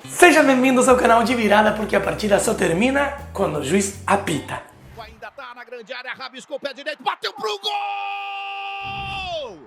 Sejam bem-vindos ao canal de virada, porque a partida só termina quando o juiz apita. Ainda tá na grande área, rabiscou o pé direito, bateu pro gol!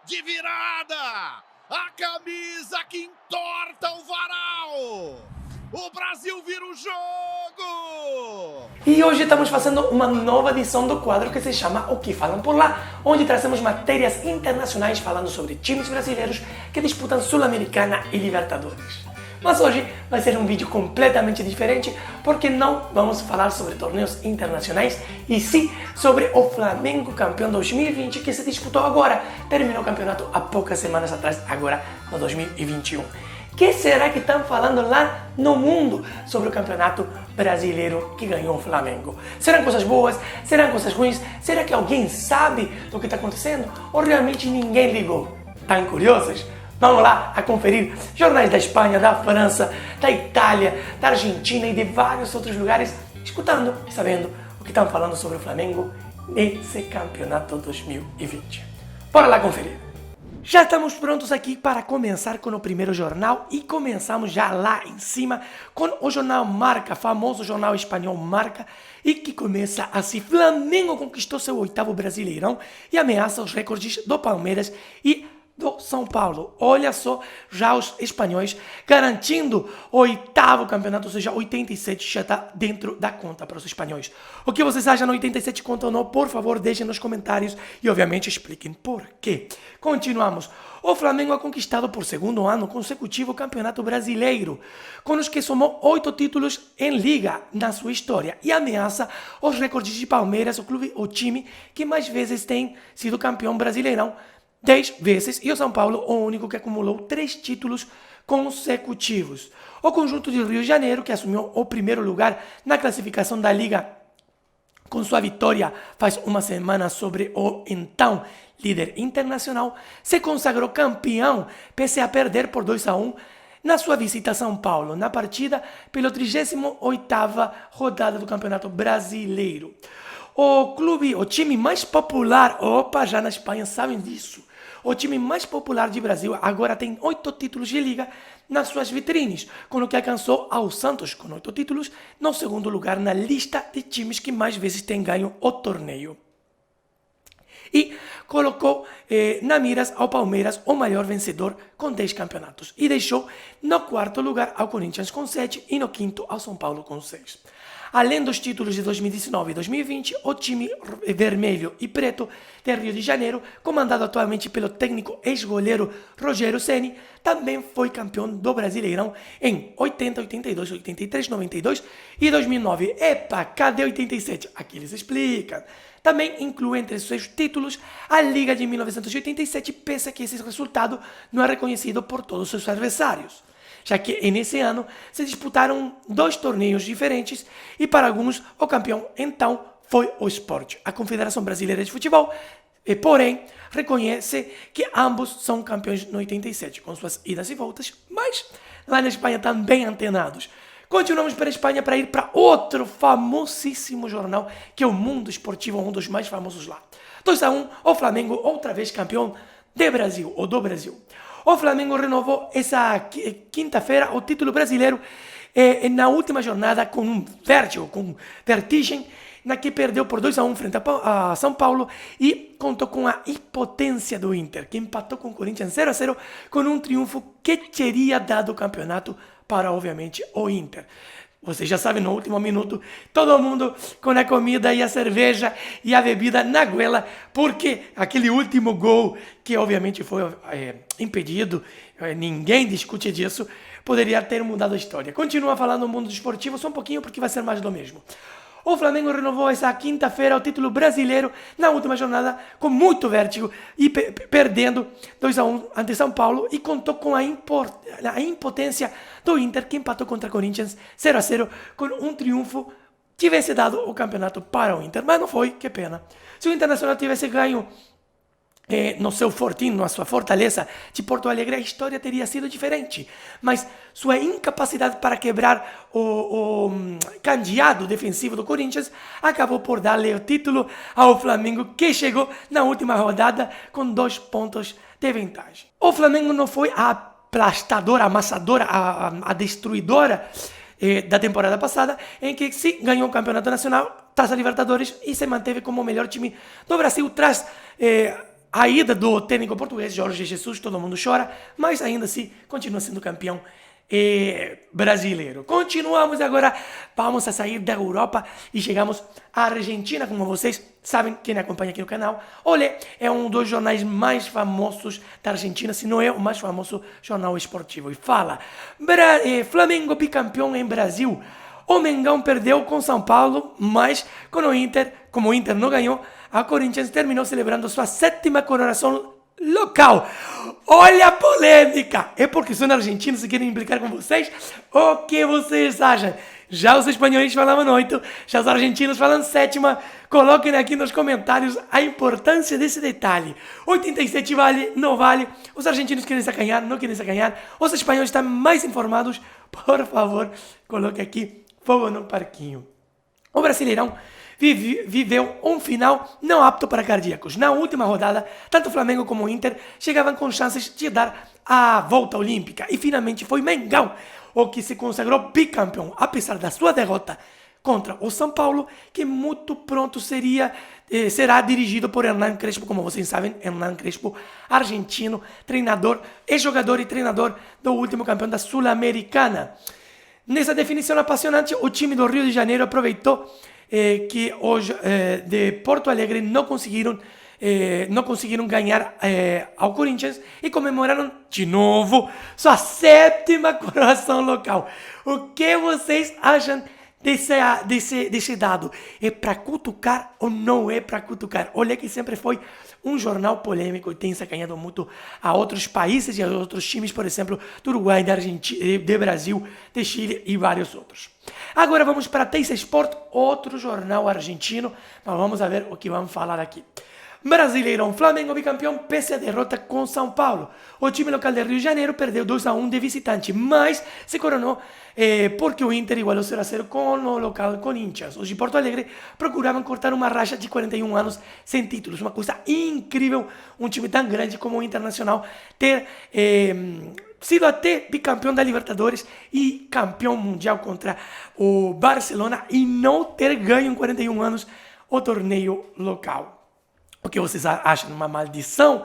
De virada! A camisa que entorta o varal! O Brasil vira o jogo! E hoje estamos fazendo uma nova edição do quadro que se chama O Que Falam Por Lá, onde trazemos matérias internacionais falando sobre times brasileiros que disputam Sul-Americana e Libertadores. Mas hoje vai ser um vídeo completamente diferente, porque não vamos falar sobre torneios internacionais, e sim sobre o Flamengo campeão 2020 que se disputou agora. Terminou o campeonato há poucas semanas atrás, agora no 2021. O que será que estão falando lá no mundo sobre o campeonato brasileiro que ganhou o Flamengo? Serão coisas boas? Serão coisas ruins? Será que alguém sabe do que está acontecendo? Ou realmente ninguém ligou? Estão curiosos? Vamos lá a conferir jornais da Espanha, da França, da Itália, da Argentina e de vários outros lugares, escutando e sabendo o que estão falando sobre o Flamengo nesse campeonato 2020. Bora lá conferir! Já estamos prontos aqui para começar com o primeiro jornal e começamos já lá em cima com o jornal Marca, famoso jornal espanhol Marca, e que começa assim: Flamengo conquistou seu 8º Brasileirão e ameaça os recordes do Palmeiras e do São Paulo. Olha só, já os espanhóis garantindo o 8º campeonato, ou seja, 87 já está dentro da conta para os espanhóis. O que vocês acham, 87 conta ou não? Por favor, deixem nos comentários e obviamente expliquem por quê. Continuamos. O Flamengo ha conquistado por segundo ano consecutivo o Campeonato Brasileiro, com os que somou 8 títulos em Liga na sua história e ameaça os recordes de Palmeiras, o time que mais vezes tem sido campeão brasileirão, 10 vezes, e o São Paulo, o único que acumulou 3 títulos consecutivos. O conjunto de Rio de Janeiro, que assumiu o primeiro lugar na classificação da Liga com sua vitória faz uma semana sobre o então líder internacional, se consagrou campeão, pese a perder por 2-1 na sua visita a São Paulo, na partida pela 38ª rodada do Campeonato Brasileiro. O time mais popular, já na Espanha sabem disso, o time mais popular de Brasil agora tem 8 títulos de Liga nas suas vitrines, com o que alcançou ao Santos com 8 títulos, no segundo lugar na lista de times que mais vezes têm ganho o torneio. E colocou na miras ao Palmeiras, o maior vencedor, com 10 campeonatos. E deixou no 4º lugar ao Corinthians com 7 e no 5º ao São Paulo com 6. Além dos títulos de 2019 e 2020, o time vermelho e preto de Rio de Janeiro, comandado atualmente pelo técnico ex-goleiro Rogério Ceni, também foi campeão do Brasileirão em 80, 82, 83, 92 e 2009. Epa, cadê 87? Aqui eles explicam. Também inclui entre seus títulos a Liga de 1987, pese a que esse resultado não é reconhecido por todos seus adversários, já que nesse ano se disputaram 2 torneios diferentes e para alguns o campeão então foi o Sport. A Confederação Brasileira de Futebol, porém, reconhece que ambos são campeões no 87, com suas idas e voltas, mas lá na Espanha também antenados. Continuamos para a Espanha para ir para outro famosíssimo jornal, que é o Mundo Esportivo, um dos mais famosos lá. 2-1, o Flamengo outra vez campeão do Brasil. O Flamengo renovou essa quinta-feira o título brasileiro na última jornada com vertigem, na que perdeu por 2-1 frente a São Paulo e contou com a impotência do Inter, que empatou com o Corinthians 0-0 com um triunfo que teria dado o campeonato para, obviamente, o Inter. Vocês já sabem, no último minuto, todo mundo com a comida e a cerveja e a bebida na goela, porque aquele último gol, que obviamente foi impedido, ninguém discute disso, poderia ter mudado a história. Continua falando do mundo esportivo só um pouquinho, porque vai ser mais do mesmo. O Flamengo renovou essa quinta-feira o título brasileiro na última jornada com muito vértigo e perdendo 2-1 ante São Paulo, e contou com a impotência do Inter, que empatou contra Corinthians 0-0 com um triunfo que tivesse dado o campeonato para o Inter, mas não foi, que pena. Se o Internacional tivesse ganho no seu fortinho, na sua fortaleza de Porto Alegre, a história teria sido diferente. Mas sua incapacidade para quebrar o cadeado defensivo do Corinthians acabou por dar-lhe o título ao Flamengo, que chegou na última rodada com 2 pontos de vantagem. O Flamengo não foi a aplastadora, amassadora, a destruidora da temporada passada, em que se ganhou o Campeonato Nacional, Taça Libertadores e se manteve como o melhor time do Brasil tras a ida do técnico português Jorge Jesus. Todo mundo chora, mas ainda assim continua sendo campeão brasileiro. Continuamos agora, vamos a sair da Europa e chegamos à Argentina. Como vocês sabem, quem acompanha aqui no canal, Olé é um dos jornais mais famosos da Argentina, se não é o mais famoso jornal esportivo. E fala, Flamengo bicampeão em Brasil. O Mengão perdeu com São Paulo, mas como o Inter não ganhou, a Corinthians terminou celebrando sua 7ª coroação local. Olha a polêmica! É porque são argentinos e querem implicar com vocês? O que vocês acham? Já os espanhóis falavam 8, já os argentinos falam 7ª. Coloquem aqui nos comentários a importância desse detalhe. 87 vale, não vale? Os argentinos querem sacanhar, não querem sacanhar? Os espanhóis estão mais informados? Por favor, coloque aqui fogo no parquinho. O Brasileirão viveu um final não apto para cardíacos. Na última rodada, tanto o Flamengo como o Inter chegavam com chances de dar a volta olímpica. E finalmente foi Mengão o que se consagrou bicampeão, apesar da sua derrota contra o São Paulo, que muito pronto será dirigido por Hernán Crespo. Como vocês sabem, Hernán Crespo, argentino, treinador, jogador e treinador do último campeão da Sul-Americana. Nessa definição apaixonante, o time do Rio de Janeiro aproveitou que hoje de Porto Alegre não conseguiram ganhar ao Corinthians e comemoraram de novo sua 7ª coroação local. O que vocês acham desse dado? É para cutucar ou não é para cutucar? Olha que sempre foi um jornal polêmico e tem sacanhado muito a outros países e a outros times, por exemplo, do Uruguai, da Argentina, do Brasil, de Chile e vários outros. Agora vamos para Teis Sport, outro jornal argentino, mas vamos ver o que vamos falar aqui. Brasileirão, Flamengo bicampeão pese a derrota com São Paulo. O time local de Rio de Janeiro perdeu 2-1 de visitante, mas se coronou porque o Inter igualou 0-0 com o local Corinthians. Os de Porto Alegre procuravam cortar uma racha de 41 anos sem títulos. Uma coisa incrível, um time tão grande como o Internacional ter sido até bicampeão da Libertadores e campeão mundial contra o Barcelona e não ter ganho em 41 anos o torneio local. O que vocês acham? Uma maldição?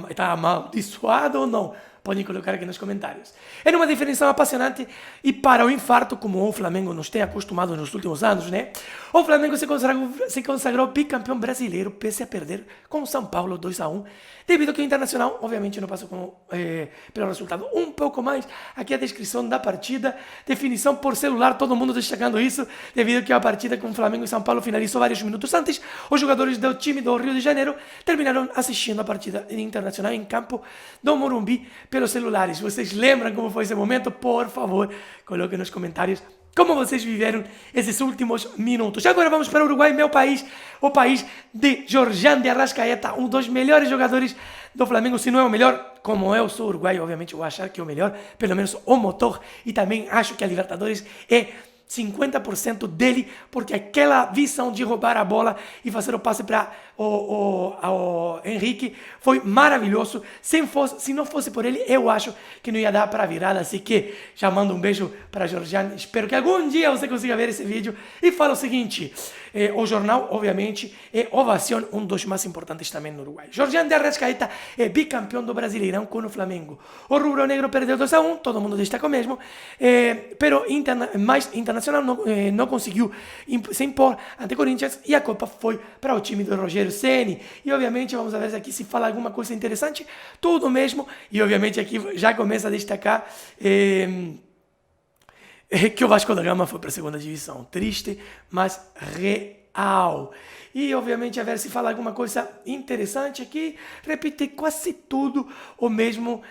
Está amaldiçoado ou não? Podem colocar aqui nos comentários. É uma definição apaixonante e para o infarto, como o Flamengo nos tem acostumado nos últimos anos, né? O Flamengo se consagrou bicampeão brasileiro, pese a perder com o São Paulo 2-1, devido que o Internacional, obviamente, não passou pelo resultado. Um pouco mais, aqui a descrição da partida, definição por celular, todo mundo destacando isso, devido que a partida com o Flamengo e São Paulo finalizou vários minutos antes. Os jogadores do time do Rio de Janeiro terminaram assistindo a partida Internacional em campo do Morumbi pelos celulares. Vocês lembram como foi esse momento? Por favor, coloquem nos comentários como vocês viveram esses últimos minutos. Agora vamos para o Uruguai, meu país, o país de Jorjan de Arrascaeta, um dos melhores jogadores do Flamengo, se não é o melhor. Como eu sou uruguaio, obviamente vou achar que é o melhor, pelo menos o motor, e também acho que a Libertadores é 50% dele, porque aquela visão de roubar a bola e fazer o passe para o Henrique foi maravilhoso. Se não fosse por ele, eu acho que não ia dar para a virada. Assim que já mando um beijo para Jorjan. Espero que algum dia você consiga ver esse vídeo. E fala o seguinte, o jornal, obviamente, é Ovación, um dos mais importantes também no Uruguai. Jorjan de Arrascaeta é bicampeão do Brasileirão com o Flamengo. O Rubro Negro perdeu 2-1, todo mundo destacou mesmo, pero Internacional não conseguiu se impor ante Corinthians e a Copa foi para o time do Rogério Ceni. E obviamente vamos ver aqui se fala alguma coisa interessante, tudo mesmo, e obviamente aqui já começa a destacar que o Vasco da Gama foi para a segunda divisão. Triste, mas real. E obviamente a ver se fala alguma coisa interessante aqui. Repite quase tudo o mesmo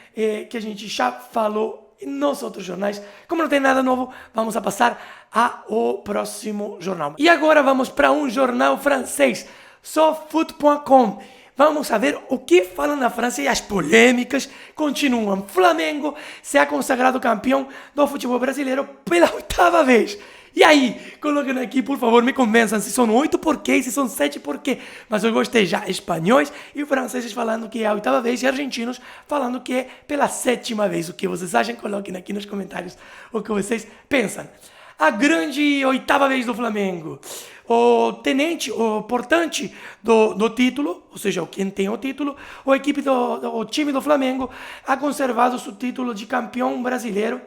que a gente já falou nos outros jornais. Como não tem nada novo, vamos a passar ao próximo jornal. E agora vamos para um jornal francês, SoFoot.com. vamos saber o que falam na França e as polêmicas continuam. Flamengo se ha consagrado campeão do futebol brasileiro pela 8ª vez. E aí, coloquem aqui, por favor, me convençam se são 8 por quê, se são 7 por quê. Mas eu gostei já, espanhóis e franceses falando que é a 8ª vez e argentinos falando que é pela 7ª vez. O que vocês acham? Coloquem aqui nos comentários o que vocês pensam. A grande 8ª vez do Flamengo. O tenente, o portante do título, ou seja, quem tem o título, o time do Flamengo ha conservado seu título de campeão brasileiro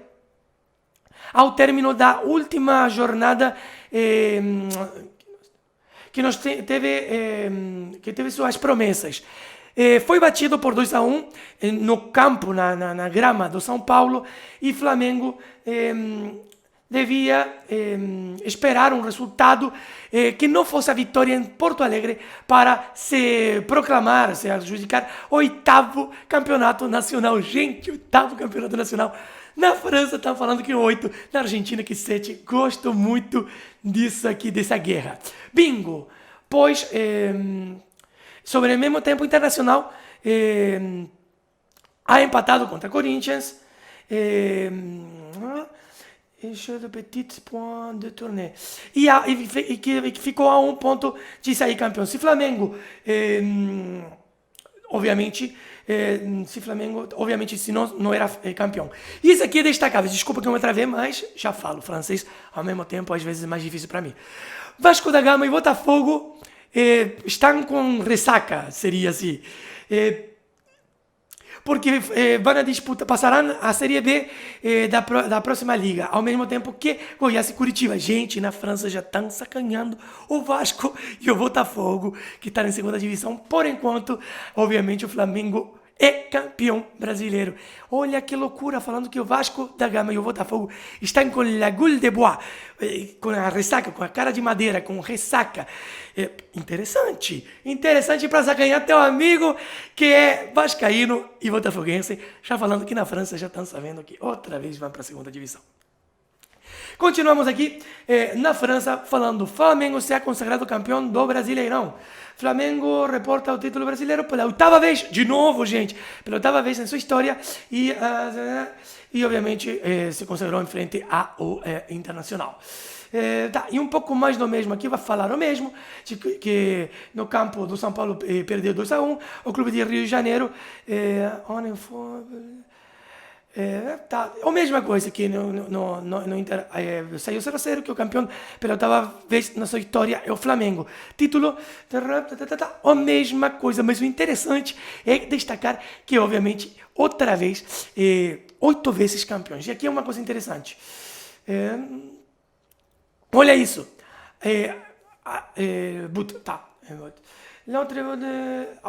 ao término da última jornada que teve suas promessas. Foi batido por 2-1 no campo, na grama do São Paulo, e Flamengo devia esperar um resultado que não fosse a vitória em Porto Alegre para se proclamar, se adjudicar o 8º campeonato nacional. Gente, 8º campeonato nacional. Na França estão falando que 8, na Argentina que 7. Gosto muito disso aqui, dessa guerra. Bingo! Pois, sobre o mesmo tempo internacional, ha empatado contra Corinthians. De petit point de tournée. E que ficou a 1 ponto de sair campeão. Se Flamengo, obviamente, se não era campeão. Isso aqui é destacável. Desculpa que eu me travei, mas já falo francês ao mesmo tempo, às vezes é mais difícil para mim. Vasco da Gama e Botafogo estão com ressaca, seria assim. Porque passarão a Série B da próxima liga, ao mesmo tempo que Goiás e Curitiba. Gente, na França já estão sacaneando o Vasco e o Botafogo, que estão em 2ª divisão. Por enquanto, obviamente, o Flamengo é campeão brasileiro. Olha que loucura, falando que o Vasco da Gama e o Botafogo estão com la gueule de bois, com a ressaca, com a cara de madeira, com ressaca. Interessante para sacanear teu amigo que é vascaíno e botafoguense, já falando que na França já estão sabendo que outra vez vão para a 2ª divisão. Continuamos aqui na França, falando Flamengo se ha consagrado campeão do Brasileirão. Flamengo reporta o título brasileiro pela 8ª vez, de novo, gente, pela 8ª vez em sua história, e obviamente se consagrou em frente ao Internacional. E um pouco mais do mesmo aqui, vai falar o mesmo, que no campo do São Paulo perdeu 2-1, o clube de Rio de Janeiro, a mesma coisa que no Inter saiu 0-0, que o campeão pela 8ª vez na sua história é o Flamengo. Título, a mesma coisa, mas o interessante é destacar que, obviamente, outra vez, 8 vezes campeões. E aqui é uma coisa interessante. Olha isso.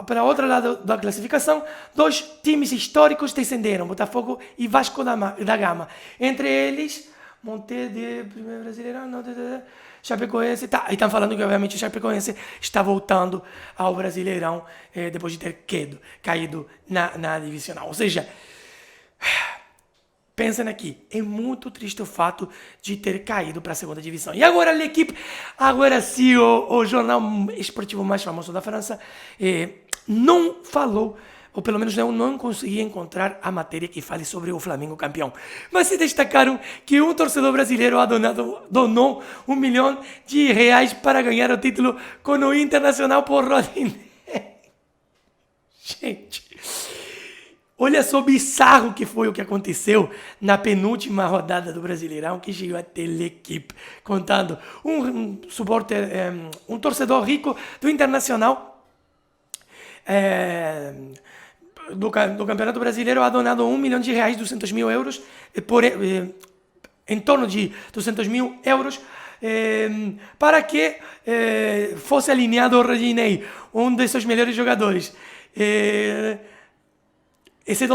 Para o outro lado da classificação, 2 times históricos descenderam, Botafogo e Vasco da Gama. Entre eles, Monte de Primeiro Brasileirão, Chapecoense. E estão falando que, obviamente, o Chapecoense está voltando ao Brasileirão depois de ter caído na divisional. Ou seja, pensem aqui, é muito triste o fato de ter caído para a 2ª divisão. E agora a equipe, agora sim, o jornal esportivo mais famoso da França não falou, ou pelo menos eu não consegui encontrar a matéria que fale sobre o Flamengo campeão. Mas se destacaram que um torcedor brasileiro donou R$1 milhão para ganhar o título com o Internacional por Rodinei. Gente, olha só bizarro que foi o que aconteceu na penúltima rodada do Brasileirão, que chegou até a equipe, contando um torcedor rico do Internacional, do Campeonato Brasileiro, ha donado R$1 milhão, 200 mil euros, em torno de 200 mil euros, para que fosse alinhado o Rodinei, um de seus melhores jogadores. Esse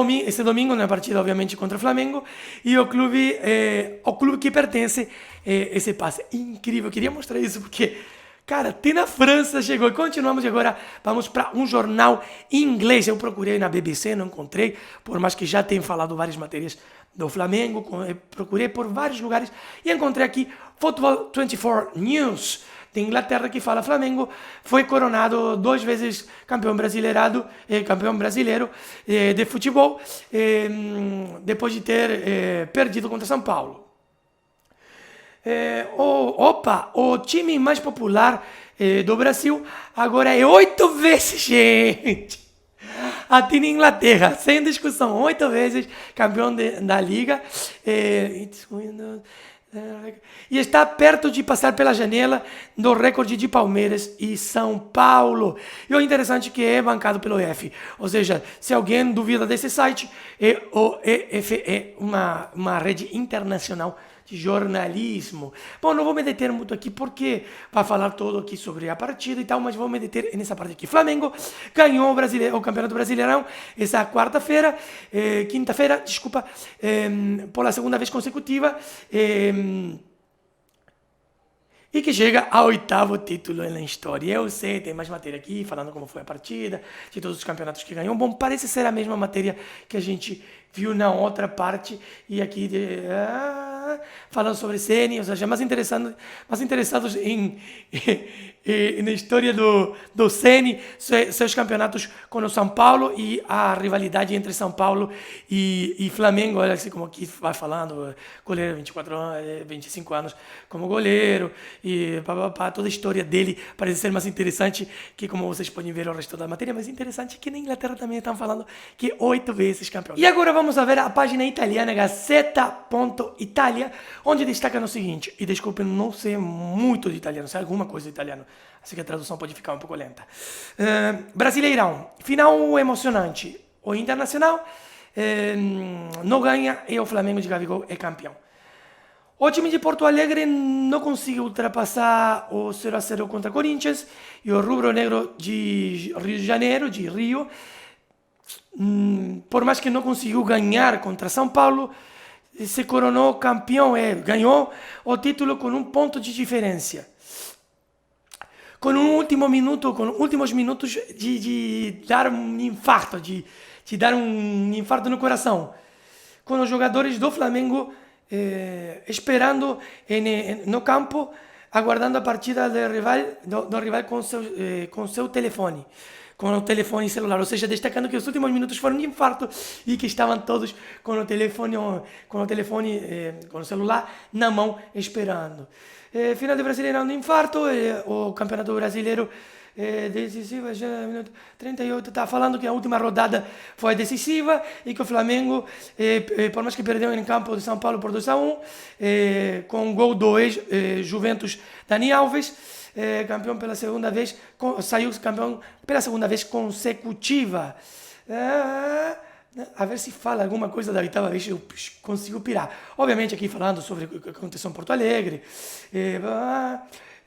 domingo, na partida, obviamente, contra o Flamengo, e o clube que pertence esse passe. Incrível, eu queria mostrar isso, porque, cara, até na França chegou. E continuamos, e agora vamos para um jornal inglês. Eu procurei na BBC, não encontrei, por mais que já tenha falado várias matérias do Flamengo, procurei por vários lugares, e encontrei aqui Football 24 News, de Inglaterra que fala Flamengo foi coronado 2 vezes campeão brasileiro de futebol, depois de ter perdido contra São Paulo. O time mais popular do Brasil agora é 8 vezes, gente. Aqui na Inglaterra, sem discussão, 8 vezes campeão da Liga. E está perto de passar pela janela do recorde de Palmeiras e São Paulo. E o interessante é que é bancado pelo EF. Ou seja, se alguém duvida desse site, o EF é uma rede internacional de jornalismo. Bom, não vou me deter muito aqui porque vai falar todo aqui sobre a partida e tal, mas vou me deter nessa parte aqui. Flamengo ganhou o Campeonato Brasileirão essa quinta-feira, desculpa, pela segunda vez consecutiva, e que chega ao 8º título na história. Eu sei, tem mais matéria aqui, falando como foi a partida, de todos os campeonatos que ganhou. Bom, parece ser a mesma matéria que a gente viu na outra parte, e aqui falando sobre Ceni, ou seja, mais interessados na história do Ceni, seus campeonatos com o São Paulo e a rivalidade entre São Paulo e Flamengo. Olha assim como aqui vai falando, goleiro, 25 anos como goleiro, e toda a história dele parece ser mais interessante que, como vocês podem ver, o resto da matéria, mas interessante que na Inglaterra também estão falando que 8 vezes campeão. E agora vamos a ver a página italiana, Gazzetta.Italia, onde destaca no seguinte, e desculpem, não sei muito de italiano, sei alguma coisa de italiano, assim que a tradução pode ficar um pouco lenta. Brasileirão, final emocionante. O Internacional não ganha e o Flamengo de Gabigol é campeão. O time de Porto Alegre não conseguiu ultrapassar o 0-0 contra Corinthians, e o rubro-negro de Rio de Janeiro, de Rio, por mais que não conseguiu ganhar contra São Paulo, se coronou campeão, ganhou o título com 1 ponto de diferença. Com últimos minutos de dar um infarto, de dar um infarto no coração. Com os jogadores do Flamengo esperando no campo, aguardando a partida do rival com seu telefone. Com o telefone celular, ou seja, destacando que os últimos minutos foram de infarto e que estavam todos com o celular na mão esperando. Final de Brasileirão de infarto, o Campeonato Brasileiro decisivo, já minuto 38, está falando que a última rodada foi decisiva e que o Flamengo, por mais que perdeu em campo de São Paulo por 2-1, com o gol do ex-Juventus Dani Alves, campeão pela segunda vez, saiu campeão pela segunda vez consecutiva. A ver se fala alguma coisa da 8ª vez, eu consigo pirar. Obviamente aqui falando sobre o que aconteceu em Porto Alegre,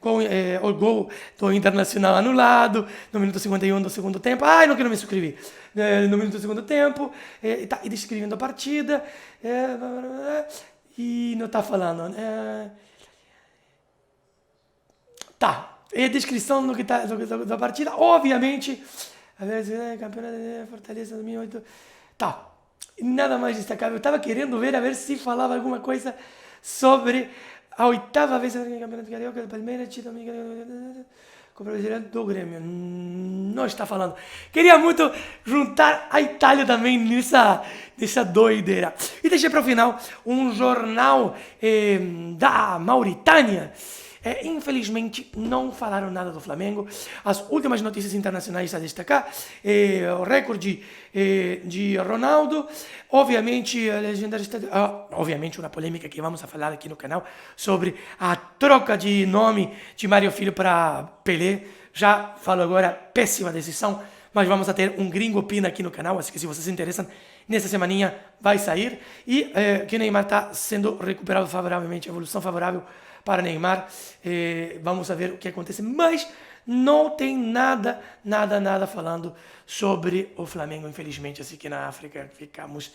com o gol do Internacional anulado, no minuto 51 do segundo tempo. Ai, não quero me inscrever. No minuto do segundo tempo, e descrevendo a partida, e não está falando. E descrição da partida, obviamente, campeonato de Fortaleza 2008, nada mais destacável. Eu estava querendo ver, a ver se falava alguma coisa sobre a 8ª vez no Campeonato Carioca do Palmeiras, com o Brasileiro do Grêmio. Não está falando. Queria muito juntar a Itália também nessa doideira. E deixei para o final um jornal da Mauritânia. Infelizmente, não falaram nada do Flamengo. As últimas notícias internacionais a destacar, o recorde de Ronaldo, obviamente, obviamente uma polêmica que vamos a falar aqui no canal sobre a troca de nome de Mário Filho para Pelé. Já falo agora, péssima decisão, mas vamos a ter um Gringo Opina aqui no canal, assim que se vocês se interessam, nessa semaninha vai sair. E que Neymar está sendo recuperado favoravelmente, evolução favorável para Neymar, vamos ver o que acontece, mas não tem nada falando sobre o Flamengo, infelizmente, assim que na África ficamos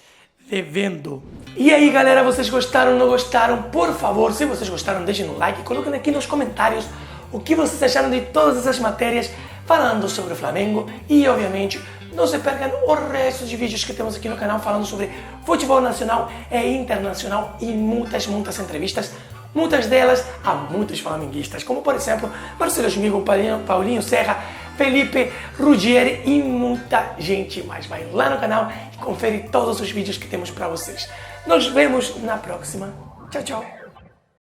devendo. E aí galera, vocês gostaram ou não gostaram? Por favor, se vocês gostaram, deixem um like, coloquem aqui nos comentários o que vocês acharam de todas essas matérias falando sobre o Flamengo, e obviamente não se percam o resto de vídeos que temos aqui no canal falando sobre futebol nacional e internacional e muitas entrevistas Muitas delas há muitos flamenguistas, como por exemplo Marcelo Schmigo, Paulinho Serra, Felipe Ruggieri e muita gente mais. Vai lá no canal e confere todos os vídeos que temos para vocês. Nos vemos na próxima. Tchau, tchau.